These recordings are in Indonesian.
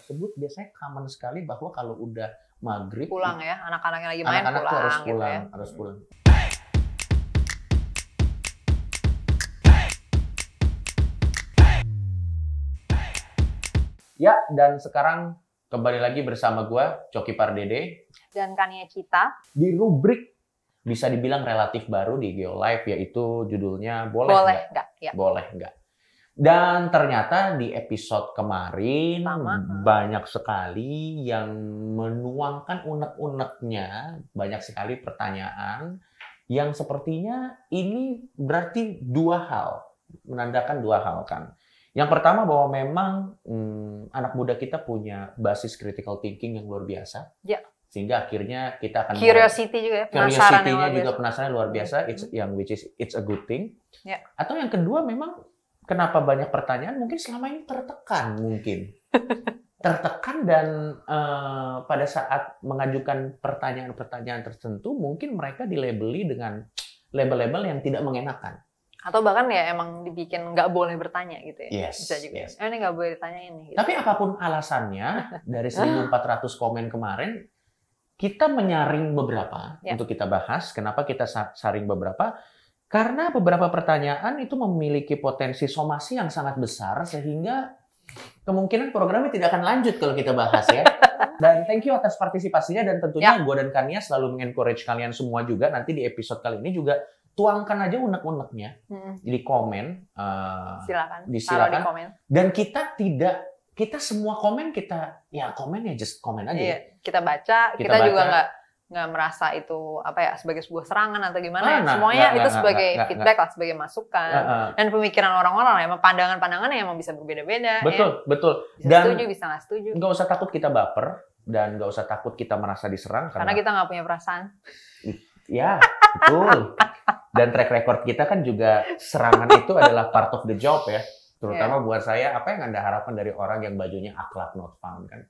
tersebut biasanya common sekali bahwa kalau udah maghrib pulang ya, anak-anak yang lagi main anak-anak tuh harus gitu pulang, ya. harus pulang. Ya, dan sekarang kembali lagi bersama gua Coki Pardede Dan Kania Cita di rubrik bisa dibilang relatif baru di Geolive, yaitu judulnya Boleh Nggak? nggak? Ya. Boleh Nggak? Dan ternyata di episode kemarin banyak sekali yang menuangkan unek-uneknya, banyak sekali pertanyaan yang sepertinya ini berarti dua hal, menandakan dua hal kan. Yang pertama bahwa memang anak muda kita punya basis critical thinking yang luar biasa. Ya. Sehingga akhirnya kita akan Curiosity juga ya, curiosity-nya juga penasaran luar biasa, it's a good thing. Ya. Atau yang kedua memang kenapa banyak pertanyaan mungkin selama ini tertekan mungkin. Tertekan dan pada saat mengajukan pertanyaan-pertanyaan tertentu mungkin mereka dilabeli dengan label-label yang tidak mengenakan. Atau bahkan ya emang dibikin nggak boleh bertanya gitu ya. Yes, bisa juga. yes. Ini nggak boleh ditanya ini. Gitu. Tapi apapun alasannya, dari 1.400 komen kemarin, kita menyaring beberapa untuk kita bahas. Kenapa kita saring beberapa? Karena beberapa pertanyaan itu memiliki potensi somasi yang sangat besar, sehingga kemungkinan programnya tidak akan lanjut kalau kita bahas ya. Dan thank you atas partisipasinya, dan tentunya gue dan Kania selalu mengencourage kalian semua juga. Nanti di episode kali ini juga tuangkan aja unek-uneknya di komen. Silakan. Disilakan. Taruh di komen. Dan kita semua komen komen ya just komen aja. Iya, kita baca, kita juga nggak merasa itu apa ya sebagai sebuah serangan atau gimana. Semuanya itu sebagai feedback lah, sebagai masukan. Dan pemikiran orang-orang emang pandangan-pandangannya emang bisa berbeda-beda. Betul, ya. betul. Bisa dan setuju, bisa nggak setuju. Nggak usah takut kita baper dan nggak usah takut kita merasa diserang karena kita nggak punya perasaan. Ya, betul. Dan track record kita kan juga serangan itu adalah part of the job ya. Terutama buat saya, apa yang Anda harapkan dari orang yang bajunya akhlak not found kan?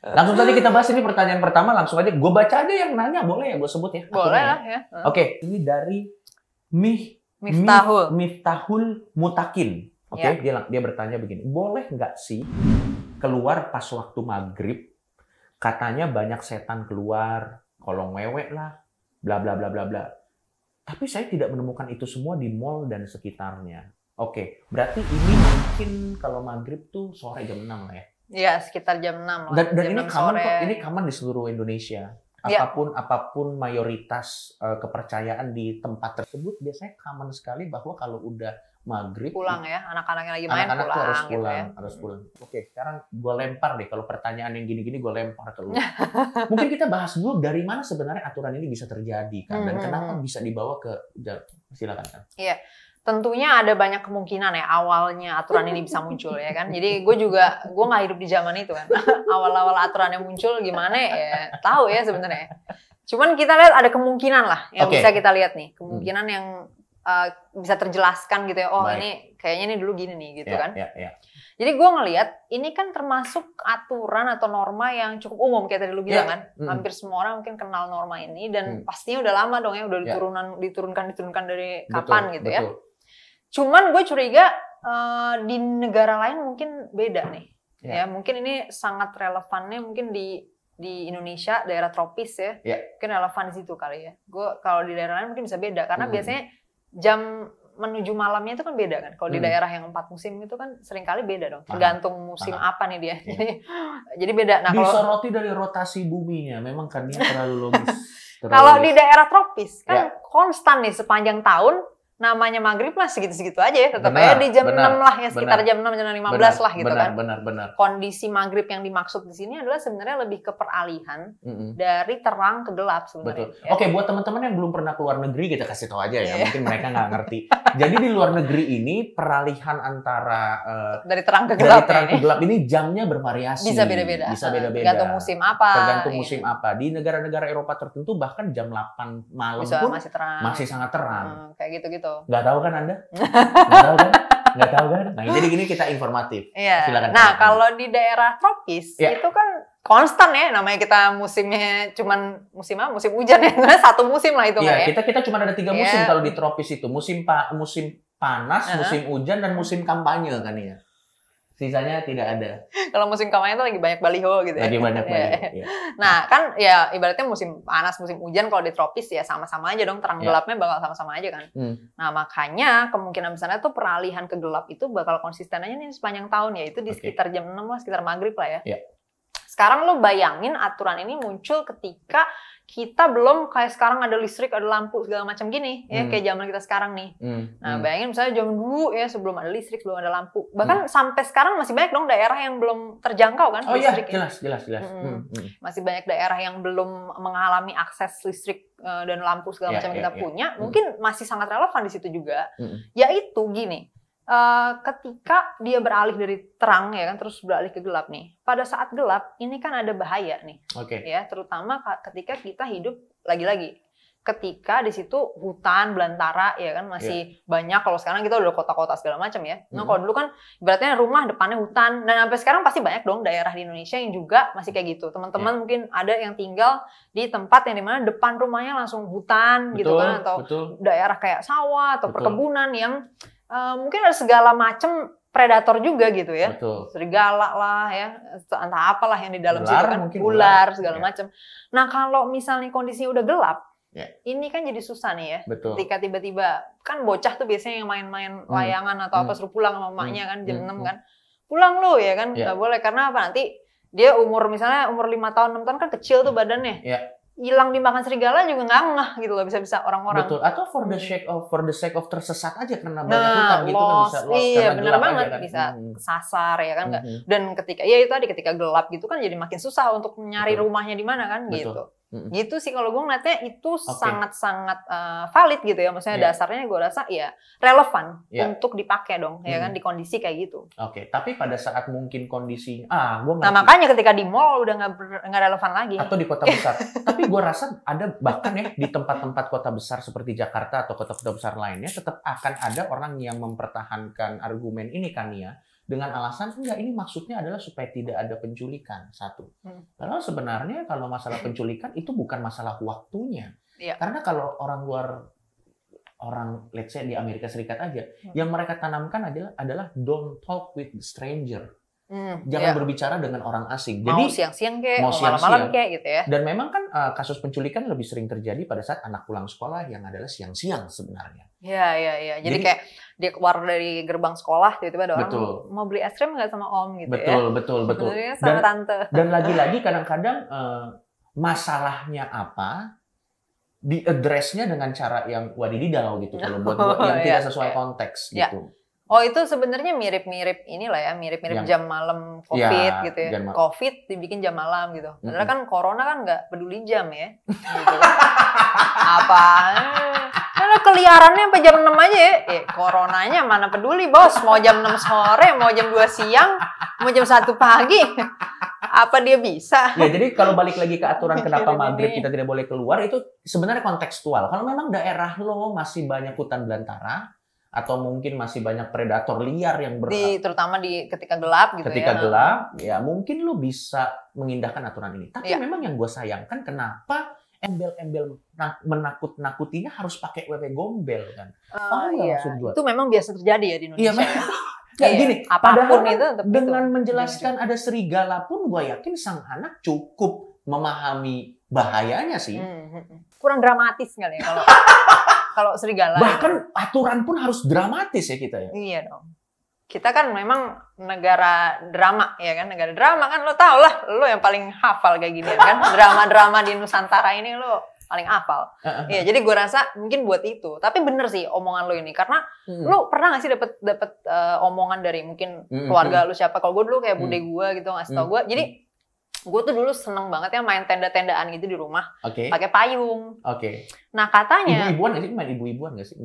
Langsung saja kita bahas ini pertanyaan pertama, langsung aja. Gue baca aja yang nanya, boleh ya gue sebut ya? Boleh lah ya. Oke, ini dari Miftahul Mutakin. Oke, dia bertanya begini, boleh nggak sih keluar pas waktu maghrib? Katanya banyak setan keluar, kolong mewek lah, bla bla bla bla bla. Tapi saya tidak menemukan itu semua di mall dan sekitarnya. Oke, berarti ini mungkin kalau maghrib tuh sore jam 6 lah ya? Iya, sekitar jam 6 lah. Dan ini common kok, ini common di seluruh Indonesia. Apapun mayoritas kepercayaan di tempat tersebut, biasanya common sekali bahwa kalau udah maghrib pulang ya, anak-anak yang lagi main anak-anak pulang, harus gitu pulang, ya. harus pulang. Oke, sekarang gue lempar deh, kalau pertanyaan yang gini-gini gue lempar ke lu. Mungkin kita bahas dulu dari mana sebenarnya aturan ini bisa terjadi kan, dan kenapa bisa dibawa ke, silakan kan. Iya. Tentunya ada banyak kemungkinan ya awalnya aturan ini bisa muncul ya kan. Jadi gue nggak hidup di zaman itu kan. Awal-awal aturannya muncul gimana ya tahu ya sebenarnya. Cuman kita lihat ada kemungkinan lah yang bisa kita lihat nih. Kemungkinan yang bisa terjelaskan gitu ya. Oh ini kayaknya ini dulu gini nih gitu kan. Jadi gue ngelihat ini kan termasuk aturan atau norma yang cukup umum kayak tadi lu bilang kan. Hampir semua orang mungkin kenal norma ini dan pastinya udah lama dong ya. Udah diturunkan dari kapan gitu ya. Cuman gue curiga di negara lain mungkin beda nih. Ya, mungkin ini sangat relevannya mungkin di Indonesia daerah tropis ya. Mungkin relevan di situ kali ya. Gue kalau di daerah lain mungkin bisa beda karena biasanya jam menuju malamnya itu kan beda kan. Kalau di daerah yang 4 musim itu kan seringkali beda dong. Tergantung musim apa nih dia. Jadi beda. Nah, disoroti dari rotasi buminya. Memang kan dia terlalu logis. Kalau di daerah tropis kan konstan nih sepanjang tahun. Namanya maghrib lah segitu-segitu aja ya. Tetap aja di jam 6 lah ya. Sekitar jam 6, jam 15 lah gitu kan. Benar. Kondisi maghrib yang dimaksud di sini adalah sebenarnya lebih ke peralihan dari terang ke gelap sebenarnya. Betul. Ya. Oke, buat teman-teman yang belum pernah keluar negeri, kita kasih tahu aja ya. Mungkin mereka nggak ngerti. Jadi di luar negeri ini peralihan antara dari terang ke gelap, ini jamnya bervariasi. Bisa beda-beda. Tergantung musim apa. Di negara-negara Eropa tertentu bahkan jam 8 malam bisa pun masih sangat terang. Kayak gitu-gitu. Nggak tahu kan Anda? Nggak tahu kan? Nah, jadi gini kita informatif. Silakan. Nah, kalau di daerah tropis itu kan konstan ya, namanya kita musimnya cuman musim hujan ya, satu musim lah itu kan ya. Kita cuma ada 3 musim kalau di tropis itu. Musim panas, musim hujan, dan musim kampanye kan ya. Sisanya tidak ada. Kalau musim kampanye itu lagi banyak baliho gitu ya. Lagi banyak baliho. Ya. Nah kan ya ibaratnya musim panas, musim hujan kalau di tropis ya sama-sama aja dong, terang gelapnya bakal sama-sama aja kan. Nah makanya kemungkinan besarnya tuh peralihan ke gelap itu bakal konsisten aja nih sepanjang tahun, yaitu di sekitar jam 6 lah, sekitar maghrib lah ya. Sekarang lo bayangin aturan ini muncul ketika kita belum kayak sekarang ada listrik, ada lampu segala macam gini ya, kayak zaman kita sekarang nih. Nah bayangin misalnya zaman dulu ya, sebelum ada listrik, sebelum ada lampu, bahkan sampai sekarang masih banyak dong daerah yang belum terjangkau kan listrik. Jelas. Masih banyak daerah yang belum mengalami akses listrik dan lampu segala macam yang kita punya. Mungkin masih sangat relevan di situ juga. Yaitu gini, ketika dia beralih dari terang ya kan, terus beralih ke gelap nih. Pada saat gelap ini kan ada bahaya nih, ya, terutama ketika kita hidup lagi-lagi. Ketika di situ hutan belantara ya kan masih banyak. Kalau sekarang kita udah kota-kota segala macam ya. Nah kalau dulu kan ibaratnya rumah depannya hutan, dan sampai sekarang pasti banyak dong daerah di Indonesia yang juga masih kayak gitu. Teman-teman mungkin ada yang tinggal di tempat yang dimana depan rumahnya langsung hutan gitu kan, atau daerah kayak sawah atau perkebunan yang mungkin ada segala macam predator juga gitu ya. Serigala lah ya, entah apalah yang di dalam situ kan, ular segala macam. Nah kalau misalnya kondisinya udah gelap, ini kan jadi susah nih ya. Ketika tiba-tiba kan bocah tuh biasanya yang main-main layangan atau apa, suruh pulang sama emaknya kan jam 6 kan. Pulang lu ya kan, nggak boleh, karena apa, nanti dia misalnya umur 5 tahun 6 tahun kan kecil tuh badannya. Hilang dimakan serigala juga nggak ngeh gitu loh, bisa-bisa orang-orang. Atau for the sake of tersesat aja karena banyak hutan gitu kan, bisa lost. Iya benar banget kan? Bisa kesasar ya kan. Dan ketika ketika gelap gitu kan jadi makin susah untuk nyari rumahnya di mana kan gitu. Gitu sih kalau gue ngeliatnya itu sangat-sangat valid gitu ya, maksudnya dasarnya gue rasa ya relevan untuk dipakai dong ya kan di kondisi kayak gitu. Tapi pada saat mungkin kondisi makanya ketika di mall udah nggak relevan lagi, atau di kota besar. Tapi gue rasa ada bahkan ya di tempat-tempat kota besar seperti Jakarta atau kota-kota besar lainnya tetap akan ada orang yang mempertahankan argumen ini kan ya, dengan alasan enggak, ini maksudnya adalah supaya tidak ada penculikan, satu. Padahal sebenarnya kalau masalah penculikan itu bukan masalah waktunya. Karena kalau orang let's say di Amerika Serikat aja, yang mereka tanamkan adalah don't talk with stranger. Jangan berbicara dengan orang asing. Mau siang-siang kayak, mau malam-malam kayak gitu ya. Dan memang kan kasus penculikan lebih sering terjadi pada saat anak pulang sekolah yang adalah siang-siang sebenarnya. Iya. Jadi kayak dia keluar dari gerbang sekolah, tiba-tiba ada orang mau beli es krim nggak sama om gitu ya. Betul. Sebenarnya sama tante. Dan lagi-lagi kadang-kadang masalahnya apa, di-address-nya dengan cara yang wadididau gitu. Kalau buat yang tidak sesuai konteks gitu. Oh itu sebenarnya mirip-mirip inilah ya, mirip-mirip jam malam COVID gitu ya. COVID dibikin jam malam gitu. Padahal kan corona kan nggak peduli jam ya. Gitu. Apaan? Karena keliarannya sampai jam 6 aja ya. Coronanya mana peduli bos. Mau jam 6 sore, mau jam 2 siang, mau jam 1 pagi. Apa dia bisa? Ya jadi kalau balik lagi ke aturan kenapa maghrib kita tidak boleh keluar, itu sebenarnya kontekstual. Kalau memang daerah lo masih banyak hutan belantara, atau mungkin masih banyak predator liar yang terutama ketika gelap gitu ketika gelap, ya mungkin lo bisa mengindahkan aturan ini. Tapi memang yang gue sayangkan, kenapa embel-embel menakut-nakutinya harus pakai wewe gombel kan? Itu memang biasa terjadi ya di Indonesia. Gini, apapun itu dengan menjelaskan ada serigala pun gue yakin sang anak cukup memahami bahayanya sih. Kurang dramatis kali ya kalau serigala. Bahkan aturan pun harus dramatis ya kita ya. Iya dong. Kita kan memang negara drama ya kan, negara drama kan, lo tau lah, lo yang paling hafal kayak gini kan. Drama-drama di Nusantara ini lo paling hafal. Iya, jadi gue rasa mungkin buat itu. Tapi bener sih omongan lo ini, karena lo pernah nggak sih dapet omongan dari mungkin keluarga lo siapa? Kalau gue dulu kayak bude gue gitu ngasih tau gue. Jadi gue tuh dulu seneng banget ya main tenda-tendaan gitu di rumah, pakai payung. Nah katanya ibu-ibuan nggak sih, main ibu-ibuan nggak sih?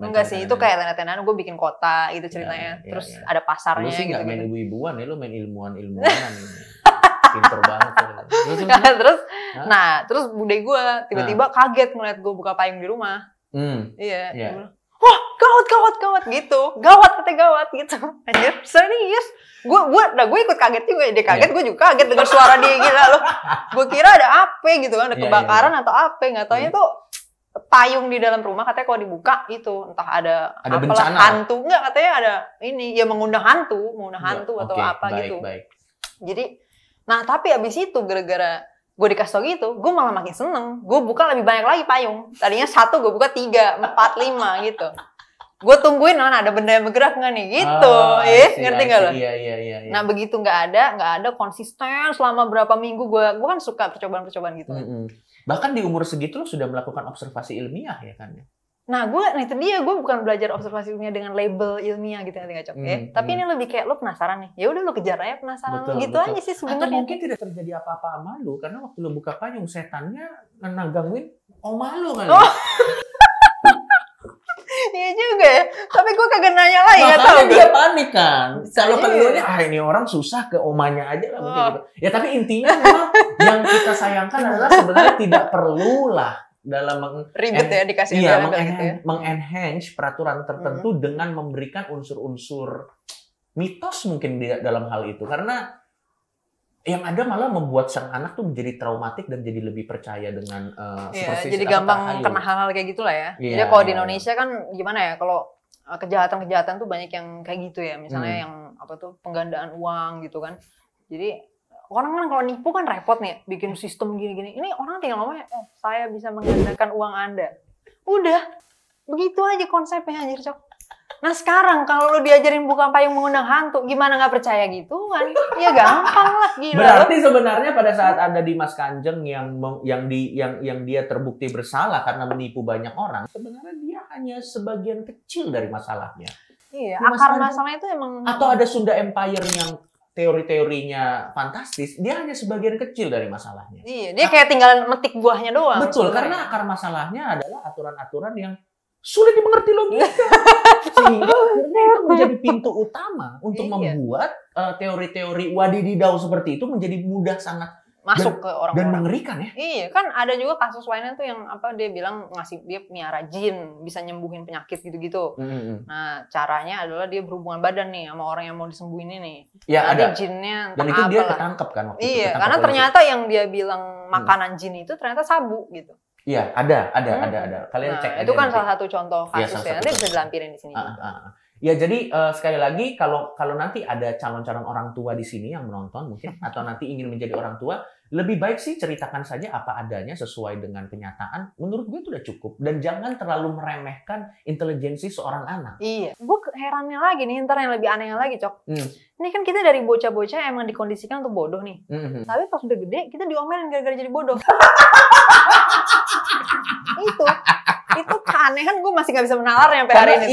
Enggak sih, itu kayak tenda-tendaan gue bikin kota gitu ceritanya. Terus ada pasarnya. Lu sih nggak gitu, main ibu-ibuan ya, lu main ilmuwan-ilmuwanan. Pinter banget. Terus bude gue tiba-tiba kaget ngeliat gue buka payung di rumah. Iya. Wah, gawat gitu. Gawat gitu. Anjir, serius. Gue ikut kaget juga. Dia kaget, gue juga kaget dengan suara dia, gila loh. Gue kira ada apa gitu kan, ada kebakaran atau apa, enggak taunya tuh payung di dalam rumah katanya kalau dibuka itu entah ada bencana, hantu enggak, katanya ada ini ya mengundang hantu atau apa gitu. Baik. Jadi nah tapi abis itu gara-gara gue dikasih tau gitu, gue malah makin seneng. Gue buka lebih banyak lagi payung. Tadinya 1 gue buka 3, 4, 5 gitu. Gue tungguin ada benda yang bergerak nggak nih gitu, ngerti nggak lo? Iya. Nah begitu nggak ada konsisten selama berapa minggu gue kan suka percobaan gitu. Bahkan di umur segitu lo sudah melakukan observasi ilmiah ya kan? Nah itu dia, gue bukan belajar observasi ilmiah dengan label ilmiah gitu nggak cok ya. Tapi ini lebih kayak lo penasaran nih, ya udah lo kejar aja penasaran lo gitu aja sih sebenarnya. Atau mungkin tidak terjadi apa-apa sama lo karena waktu lo buka payung setannya nagangin oma lo kali. Iya juga ya, tapi gue kagak nanya lagi. Makanya dia panik kan. Kalau kelihatannya ini orang susah ke omanya aja lah mungkin gitu. Ya tapi intinya memang yang kita sayangkan adalah sebenarnya tidak perlulah dalam ribet ya dikasih mengenhance peraturan tertentu dengan memberikan unsur-unsur mitos mungkin dalam hal itu, karena yang ada malah membuat sang anak tuh menjadi traumatik dan jadi lebih percaya dengan jadi gampang kena hal-hal kayak gitulah ya. Jadi kalau di Indonesia kan gimana ya, kalau kejahatan tuh banyak yang kayak gitu ya, misalnya yang penggandaan uang gitu kan. Jadi orang kan kalau nipu kan repot nih, bikin sistem gini-gini. Ini orang tinggal ngomongnya, saya bisa menggandakan uang Anda. Udah, begitu aja konsepnya anjir cok. Nah sekarang kalau lu diajarin buka payung mengundang hantu, gimana nggak percaya gitu kan? Ya gampang lah, gila. Berarti sebenarnya pada saat ada Dimas Kanjeng yang dia terbukti bersalah karena menipu banyak orang, sebenarnya dia hanya sebagian kecil dari masalahnya. Iya, akar masalah itu emang. Atau ada Sunda Empire yang teori-teorinya fantastis, dia hanya sebagian kecil dari masalahnya. Iya, dia kayak tinggal metik buahnya doang. Betul, karena akar masalahnya adalah aturan-aturan yang sulit dimengerti logika. Sehingga akhirnya itu menjadi pintu utama untuk membuat teori-teori wadididau seperti itu menjadi mudah sangat masuk ke orang-orang. Dan mengerikan ya. Iya, kan ada juga kasus lainnya tuh yang dia bilang dia miara jin, bisa nyembuhin penyakit gitu-gitu. Nah, caranya adalah dia berhubungan badan nih sama orang yang mau disembuhin ini. Ya, ada jinnya. Dan itu dia ketangkep kan waktu itu. Iya, karena ternyata yang dia bilang makanan jin itu ternyata sabu gitu. Iya, ada. Kalian cek aja. Itu kan salah satu contoh kasus ya. Nanti bisa dilampirin di sini. Ya, jadi sekali lagi kalau nanti ada calon-calon orang tua di sini yang menonton mungkin atau nanti ingin menjadi orang tua, lebih baik sih ceritakan saja apa adanya sesuai dengan kenyataan. Menurut gue itu udah cukup, dan jangan terlalu meremehkan intelijensi seorang anak. Iya, gue herannya lagi nih, ntar yang lebih anehnya lagi cok. Ini kan kita dari bocah-bocah emang dikondisikan untuk bodoh nih. Tapi pas udah gede kita diomelin gara-gara jadi bodoh. itu keanehan, gue masih nggak bisa menalarnya sampai hari ini.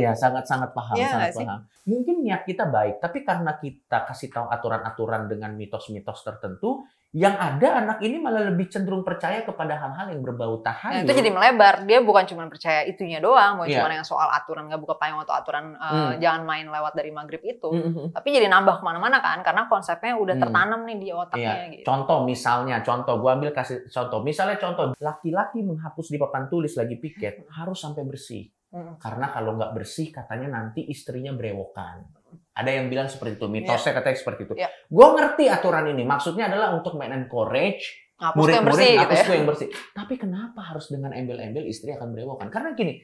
Iya, sangat paham, paham. Mungkin niat kita baik, tapi karena kita kasih tahu aturan-aturan dengan mitos-mitos tertentu, yang ada anak ini malah lebih cenderung percaya kepada hal-hal yang berbau tahayul. Nah, itu jadi melebar. Dia bukan cuma percaya itunya doang, mau cuma yang soal aturan nggak buka payung atau aturan jangan main lewat dari maghrib itu, tapi jadi nambah kemana-mana kan, karena konsepnya udah tertanam nih di otaknya. Gitu. Contoh, gue ambil kasih contoh. Misalnya laki-laki menghapus di papan tulis lagi piket harus sampai bersih. Karena kalau nggak bersih katanya nanti istrinya berewokan. Ada yang bilang seperti itu, mitosnya katanya seperti itu. Gue ngerti aturan ini, maksudnya adalah untuk encourage murid-murid hapus yang bersih. Tapi kenapa harus dengan embel-embel istri akan berewokan? Karena gini,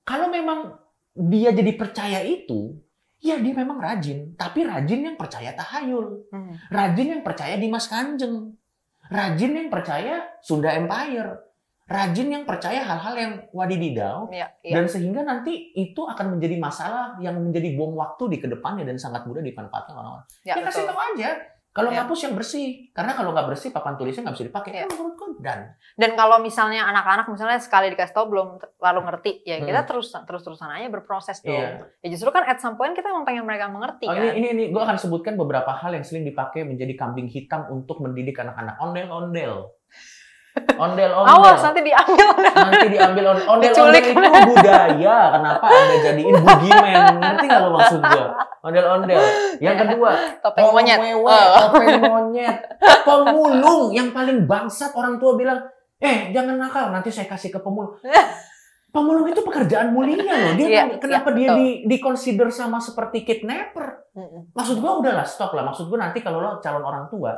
kalau memang dia jadi percaya itu, ya dia memang rajin. Tapi rajin yang percaya tahayul, rajin yang percaya Dimas Kanjeng, rajin yang percaya Sunda Empire, rajin yang percaya hal-hal yang wadididau, dan sehingga nanti itu akan menjadi masalah yang menjadi bom waktu di kedepannya dan sangat mudah dimanfaatkan orang-orang. Ya kasih tahu aja, kalau ngapus yang bersih, karena kalau nggak bersih papan tulisnya nggak bisa dipakai. Menurutku dan kalau misalnya anak-anak misalnya sekali dikasih tahu belum lalu ngerti, ya kita terus-terusan aja berproses dong. Ya justru kan at some point kita emang pengen mereka mengerti. Kan? Ini gue akan sebutkan beberapa hal yang sering dipakai menjadi kambing hitam untuk mendidik anak-anak. Ondel-ondel. Awas nanti diambil. Ondel-ondel itu budaya. Kenapa Anda jadiin bugimen? Ngerti nggak lo maksud gue? Ondel-ondel. Yang kedua, topeng monyet. Topeng monyet. Pemulung. Yang paling bangsat, orang tua bilang, jangan nakal, nanti saya kasih ke pemulung. Pemulung itu pekerjaan mulia loh. Kenapa dia di-consider sama seperti kidnapper? Maksud gue udahlah, stop lah. Maksud gue nanti kalau lo calon orang tua,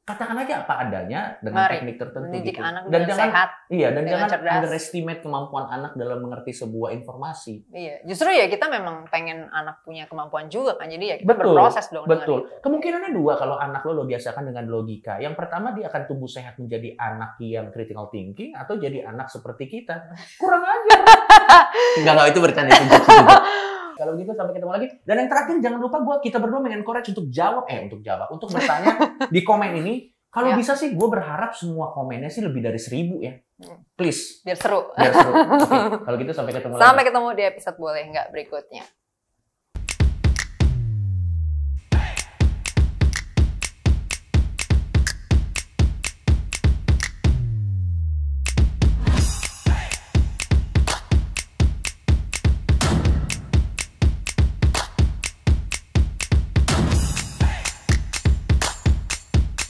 katakan aja apa adanya dengan Mari, teknik tertentu mendidik gitu. anak Dan dengan jangan sehat, iya, dan dengan jangan cerdas. underestimate kemampuan anak dalam mengerti sebuah informasi. Iya, justru ya kita memang pengen anak punya kemampuan juga kan, jadi ya kita Betul, berproses dong. betul. Dengan itu. Kemungkinannya dua kalau anak lo biasakan dengan logika. Yang pertama dia akan tumbuh sehat menjadi anak yang critical thinking atau jadi anak seperti kita. Kurang ajar. Enggak, itu bercanda itu. Kalau gitu sampai ketemu lagi. Dan yang terakhir jangan lupa kita berdua mengencourage untuk bertanya di komen ini. Kalau Ya. bisa sih gue berharap semua komennya sih lebih dari 1000 ya. Please. Biar seru. Biar seru. Oke, kalau gitu sampai ketemu lagi. Sampai ketemu di episode boleh nggak berikutnya.